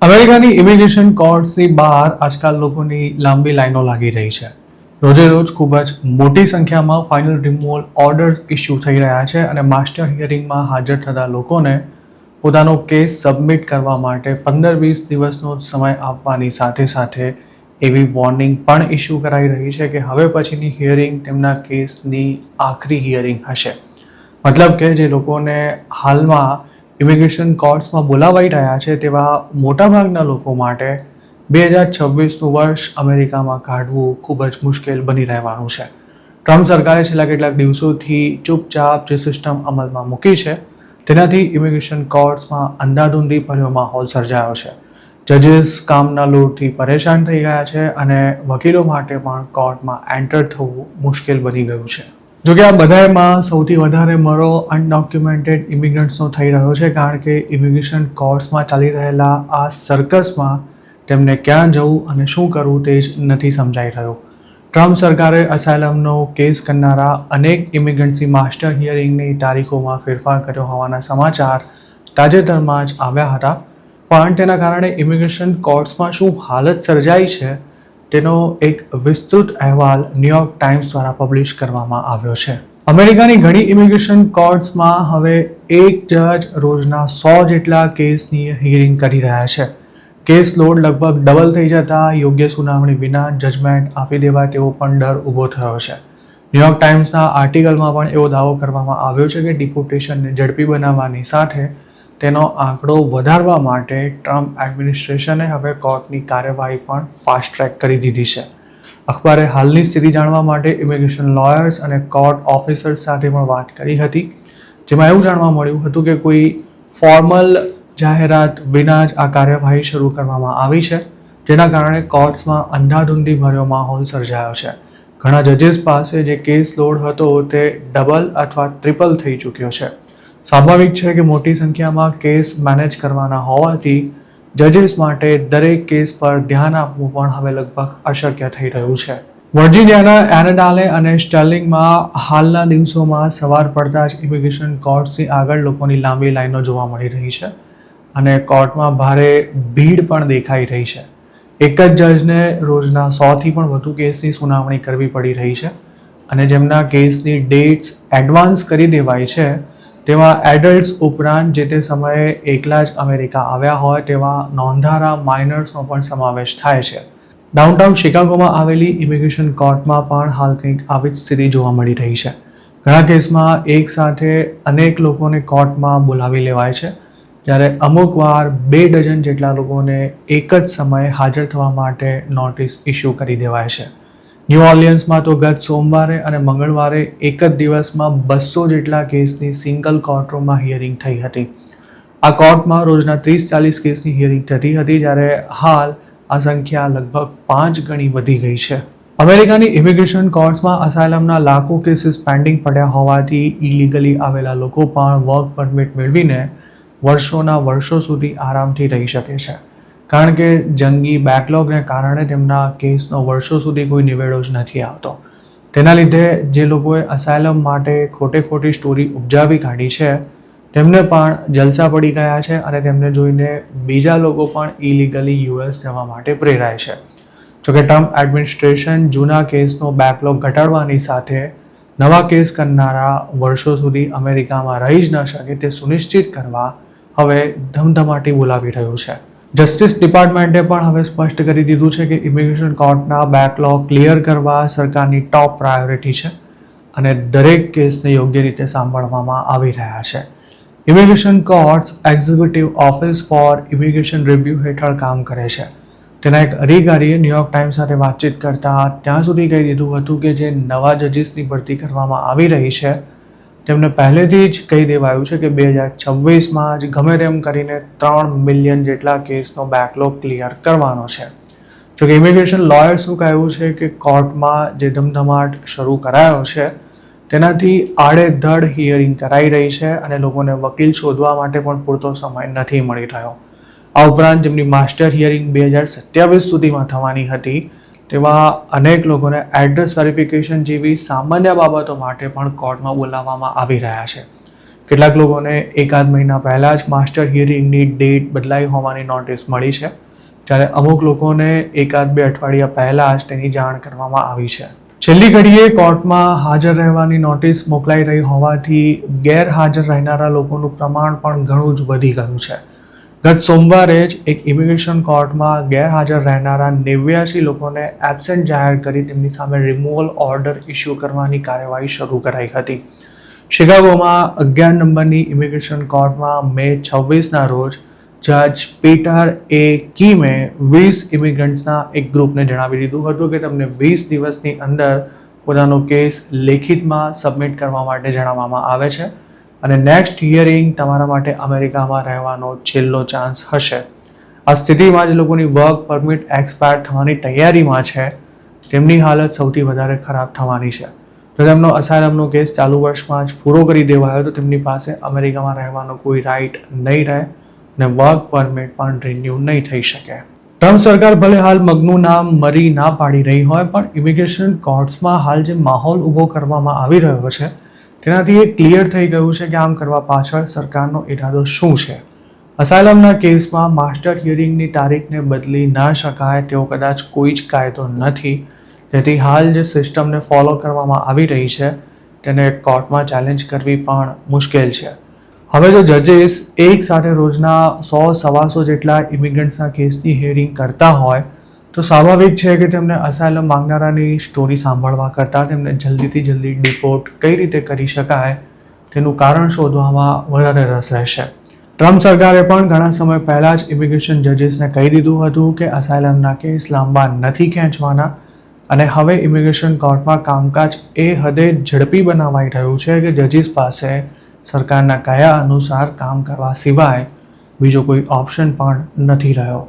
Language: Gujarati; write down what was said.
અમેરિકાની ઇમિગ્રેશન કોર્ટ્સની બહાર આજકાલ લોકોની લાંબી લાઈનો લાગી રહી છે. રોજે રોજ ખૂબ જ મોટી સંખ્યામાં ફાઇનલ રિમૂવલ ઓર્ડર્સ ઇસ્યુ થઈ રહ્યા છે અને માસ્ટર હિયરિંગમાં હાજર થતા લોકોને પોતાનો કેસ સબમિટ કરવા માટે 15-20 દિવસનો સમય આપવાની સાથે સાથે એવી વોર્નિંગ પણ ઇસ્યુ કરાઈ રહી છે કે હવે પછીની હિયરિંગ તેમના કેસની આખરી હિયરિંગ હશે. મતલબ કે જે લોકોને હાલમાં ઇમિગ્રેશન કોર્ટ્સમાં બોલાવાઈ રહ્યા છે તેવા મોટાભાગના લોકો માટે 2026નું વર્ષ અમેરિકામાં કાઢવું ખૂબ જ મુશ્કેલ બની રહેવાનું છે. ટ્રમ્પ સરકારે છેલ્લા કેટલાક દિવસોથી ચૂપચાપ જે સિસ્ટમ અમલમાં મૂકી છે તેનાથી ઇમિગ્રેશન કોર્ટ્સમાં અંધાધૂંધી ભર્યો માહોલ સર્જાયો છે. જજીસ કામના લોડથી પરેશાન થઈ ગયા છે અને વકીલો માટે પણ કોર્ટમાં એન્ટર થવું મુશ્કેલ બની ગયું છે. જોકે આ બધામાં સૌથી વધારે મરો અનડોક્યુમેન્ટેડ ઇમિગ્રન્ટ્સનો થઈ રહ્યો છે, કારણ કે ઇમિગ્રેશન કોર્ટ્સમાં ચાલી રહેલા આ સર્કસમાં તેમને ક્યાં જવું અને શું કરવું તે જ નથી સમજાઈ રહ્યું. ટ્રમ્પ સરકારે અસાયલમનો કેસ કરનારા અનેક ઇમિગ્રન્ટ્સની માસ્ટર હિયરિંગની તારીખોમાં ફેરફાર કર્યો હોવાના સમાચાર તાજેતરમાં જ આવ્યા હતા, પણ તેના કારણે ઇમિગ્રેશન કોર્ટ્સમાં શું હાલત સર્જાઈ છે તેનો એક વિસ્તૃત અહેવાલ ન્યૂયોર્ક ટાઈમ્સ દ્વારા પબ્લિશ કરવામાં આવ્યો છે. અમેરિકાની ઘણી ઇમિગ્રેશન કોર્ટ્સમાં હવે એક જજ રોજના 100 જેટલા કેસની હિયરિંગ કરી રહ્યા છે. કેસ લોડ લગભગ ડબલ થઈ જતા યોગ્ય સુનાવણી વિના જજમેન્ટ આપી દેવાય તેવો પણ ડર ઊભો થયો છે. ન્યૂયોર્ક ટાઈમ્સના આર્ટિકલમાં પણ એવો દાવો કરવામાં આવ્યો છે કે ડિપોર્ટેશનને ઝડપી બનાવવાની સાથે તેનો આંકડો વધારવા માટે ટ્રમ્પ એડમિનિસ્ટ્રેશને હવે કોર્ટની કાર્યવાહી પણ ફાસ્ટ ટ્રેક કરી દીધી છે. અખબારે હાલની સ્થિતિ જાણવા માટે ઇમિગ્રેશન લોયર્સ અને કોર્ટ ઓફિસર્સ સાથે પણ વાત કરી હતી, જેમાં એવું જાણવા મળ્યું હતું કે કોઈ ફોર્મલ જાહેરાત વિના જ આ કાર્યવાહી શરૂ કરવામાં આવી છે, જેના કારણે કોર્ટ્સમાં અંધાધૂંધી ભર્યો માહોલ સર્જાયો છે. ઘણા જજીસ પાસે જે કેસ લોડ હતો તે ડબલ અથવા ટ્રિપલ થઈ ચૂક્યો છે. સ્વાભાવિક છે કે મોટી સંખ્યામાં કેસ મેનેજ કરવાના હોવાથી જજીસ માટે દરેક કેસ પર ધ્યાન આપવું પણ હવે લગભગ અશક્ય થઈ રહ્યું છે. વર્જિનિયાના એનડાલે અને સ્ટર્લિંગમાં હાલના દિવસોમાં સવાર પડતા જ ઇમિગ્રેશન કોર્ટ્સની આગળ લોકોની લાંબી લાઈનો જોવા મળી રહી છે અને કોર્ટમાં ભારે ભીડ પણ દેખાઈ રહી છે. એક જ જજને રોજના 100થી પણ વધુ કેસની સુનાવણી કરવી પડી રહી છે અને જેમના કેસની ડેટ્સ એડવાન્સ કરી દેવાય છે તેવા એડલ્ટ્સ ઉપરાંત જે તે સમયે એકલા જ અમેરિકા આવ્યા હોય તેવા નોંધારા માઇનર્સનો પણ સમાવેશ થાય છે. ડાઉનટાઉન શિકાગોમાં આવેલી ઇમિગ્રેશન કોર્ટમાં પણ હાલ કંઈક આવી જ સ્થિતિ જોવા મળી રહી છે. ઘણા કેસમાં એક સાથે અનેક લોકોને કોર્ટમાં બોલાવી લેવાય છે, જ્યારે અમુક વાર 2 ડઝન જેટલા લોકોને એક જ સમયે હાજર થવા માટે નોટિસ ઇસ્યુ કરી દેવાય છે. ન્યૂ ઓર્લિયન્સમાં તો ગત સોમવારે અને મંગળવારે એક જ દિવસમાં 200 જેટલા કેસની સિંગલ કોર્ટરૂમમાં હિયરિંગ થઈ હતી. આ કોર્ટમાં રોજના 30-40 કેસની હિયરિંગ થતી હતી, જ્યારે હાલ આ સંખ્યા લગભગ 5 ગણી વધી ગઈ છે. અમેરિકાની ઇમિગ્રેશન કોર્ટ્સમાં અસાયલમના લાખો કેસીસ પેન્ડિંગ પડ્યા હોવાથી ઇલીગલી આવેલા લોકો પણ વર્ક પરમિટ મેળવીને વર્ષોના વર્ષો સુધી આરામથી રહી શકે છે, કારણ કે જંગી બેકલોગને કારણે તેમના કેસનો વર્ષો સુધી કોઈ નિવેડો જ નથી આવતો. તેના લીધે જે લોકોએ અસાયલમ માટે ખોટી સ્ટોરી ઉપજાવી કાઢી છે તેમને પણ જલસા પડી ગયા છે અને તેમને જોઈને બીજા લોકો પણ ઇલીગલી યુએસ જવા માટે પ્રેરાય છે. જોકે ટ્રમ્પ એડમિનિસ્ટ્રેશન જૂના કેસનો બેકલોગ ઘટાડવાની સાથે નવા કેસ કરનારા વર્ષો સુધી અમેરિકામાં રહી જ ન શકે તે સુનિશ્ચિત કરવા હવે ધમધમાટી બોલાવી રહ્યું છે. જસ્ટિસ ડિપાર્ટમેન્ટે પણ હવે સ્પષ્ટ કરી દીધું છે કે ઇમિગ્રેશન કોર્ટના બેકલોગ ક્લિયર કરવા સરકારની ટોપ પ્રાયોરિટી છે અને દરેક કેસને યોગ્ય રીતે સાંભળવામાં આવી રહ્યા છે. Immigration courts executive office four immigration review હેઠળ કામ કરે છે. તેના એક અધિકારીએ ન્યૂયોર્ક ટાઈમ્સ સાથે વાતચીત કરતા ત્યાં સુધી કહી દીધું હતું કે જે નવા જજીસની ભરતી કરવામાં આવી રહી છે તેમને પહેલેથી જ કહી દેવાયું છે કે 2026માં જ ગમે તેમ કરીને 3 મિલિયન જેટલા કેસનો બેકલોગ ક્લિયર કરવાનો છે. જોકે ઇમિગ્રેશન લોયર્સનું કહેવું છે કે કોર્ટમાં જે ધમધમાટ શરૂ કરાયો છે તેનાથી આડેધડ હિયરિંગ કરાઈ રહી છે અને લોકોને વકીલ શોધવા માટે પણ પૂરતો સમય નથી મળી રહ્યો. આ ઉપરાંત જેમની માસ્ટર હિયરિંગ 2027 સુધીમાં થવાની હતી તેવા અનેક લોકોને એડ્રેસ વેરિફિકેશન જેવી સામાન્ય બાબતો માટે પણ કોર્ટમાં બોલાવવામાં આવી રહ્યા છે, કેટલાક લોકોને એકાદ મહિના પહેલાં જ માસ્ટર હિયરિંગની ડેટ બદલાઈ હોવાની નોટિસ મળી છે, જ્યારે અમુક લોકોને એકાદ બે અઠવાડિયા પહેલાં જ તેની જાણ કરવામાં આવી છે. છેલ્લી ઘડીએ કોર્ટમાં હાજર રહેવાની નોટિસ મોકલાઈ રહી હોવાથી ગેરહાજર રહેનારા લોકોનું પ્રમાણ પણ ઘણું જ વધી ગયું છે. ગત સોમવારે જ એક ઇમિગ્રેશન કોર્ટમાં ગેરહાજર રહેનારા 89 લોકોને એબસેન્ટ જાહેર કરી તેમની સામે રિમૂવલ ઓર્ડર ઇસ્યુ કરવાની કાર્યવાહી શરૂ કરાઈ હતી. શિકાગોમાં 11 નંબરની ઇમિગ્રેશન કોર્ટમાં મે 26ના રોજ જજ પીટર એ કીમે 20 ઇમિગ્રન્ટ્સના એક ગ્રુપને જણાવી દીધું હતું કે તેમને 20 દિવસની અંદર પોતાનો કેસ લેખિતમાં સબમિટ કરવા માટે જણાવવામાં આવે છે અને નેક્સ્ટ હિયરિંગ તમારા માટે અમેરિકામાં રહેવાનો છેલ્લો ચાન્સ હશે. આ સ્થિતિમાં જે લોકોની વર્ક પરમિટ એક્સપાયર થવાની તૈયારીમાં છે તેમની હાલત સૌથી વધારે ખરાબ થવાની છે. જો તેમનો અસાયલમનો કેસ ચાલુ વર્ષમાં જ પૂરો કરી દેવાયો તો તેમની પાસે અમેરિકામાં રહેવાનો કોઈ રાઇટ નહીં રહે અને વર્ક પરમિટ પણ રિન્યૂ નહીં થઈ શકે. ટ્રમ્પ સરકાર ભલે હાલ મગનું નામ મરી ના પાડી રહી હોય પણ ઇમિગ્રેશન કોર્ટ્સમાં હાલ જે માહોલ ઊભો કરવામાં આવી રહ્યો છે તેનાથી એ ક્લિયર થઈ ગયું છે કે આમ કરવા પાછળ સરકારનો ઇરાદો શું છે. અસાયલમના કેસમાં માસ્ટર હિયરિંગની તારીખને બદલી ના શકાય તેવો કદાચ કોઈ જ કાયદો નથી, જેથી હાલ જે સિસ્ટમને ફોલો કરવામાં આવી રહી છે તેને કોર્ટમાં ચેલેન્જ કરવી પણ મુશ્કેલ છે. હવે જો જજીસ એક સાથે રોજના 100-125 જેટલા ઇમિગ્રન્ટ્સના કેસની હિયરિંગ કરતા હોય તો સ્વાભાવિક છે કે તેમને અસાયલમ માંગનારાની સ્ટોરી સાંભળવા કરતાં તેમને જલ્દીથી જલ્દી ડિપોર્ટ કઈ રીતે કરી શકાય તેનું કારણ શોધવામાં વધારે રસ રહેશે. ટ્રમ્પ સરકારે પણ ઘણા સમય પહેલાં જ ઇમિગ્રેશન જજીસને કહી દીધું હતું કે અસાયલમના કેસ લાંબા નથી ખેંચવાના અને હવે ઇમિગ્રેશન કોર્ટમાં કામકાજ એ હદે ઝડપી બનાવાઈ રહ્યું છે કે જજીસ પાસે સરકારના કયા અનુસાર કામ કરવા સિવાય બીજો કોઈ ઓપ્શન પણ નથી રહ્યો.